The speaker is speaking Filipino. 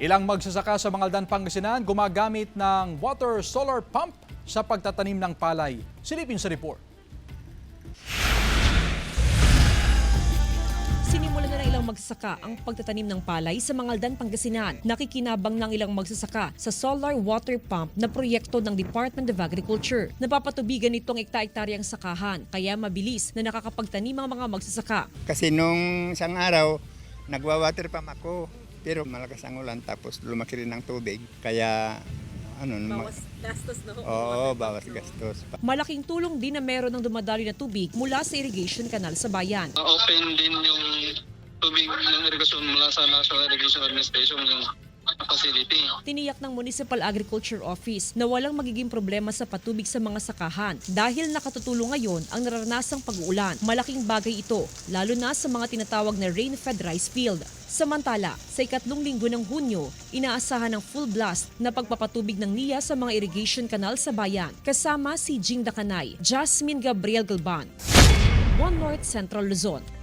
Ilang magsasaka sa Mangaldan, Pangasinan gumagamit ng water solar pump sa pagtatanim ng palay. Silipin sa report. Sinimulan na ng ilang magsasaka ang pagtatanim ng palay sa Mangaldan, Pangasinan. Nakikinabang ng ilang magsasaka sa solar water pump na proyekto ng Department of Agriculture. Napapatubigan itong ekta-ektaryang sakahan, kaya mabilis na nakakapagtanim ang mga magsasaka. Kasi nung isang araw, nagwa-water pump ako. Pero malakas ang ulan tapos lumaki rin ng tubig. Kaya gastos na oo, bawas gastos. Malaking tulong din na meron ng dumadaloy na tubig mula sa irrigation canal sa bayan. Open din yung tubig ng irrigation mula sa National Irrigation Administration yung facility. Tiniyak ng Municipal Agriculture Office na walang magiging problema sa patubig sa mga sakahan dahil nakatutulong ngayon ang naranasang pag-uulan. Malaking bagay ito, lalo na sa mga tinatawag na rain-fed rice field. Samantala, sa ikatlong linggo ng Hunyo, inaasahan ng full blast na pagpapatubig ng NIA sa mga irrigation canal sa bayan. Kasama si Jing Dakanay, Jasmine Gabriel Galban, One North Central Luzon.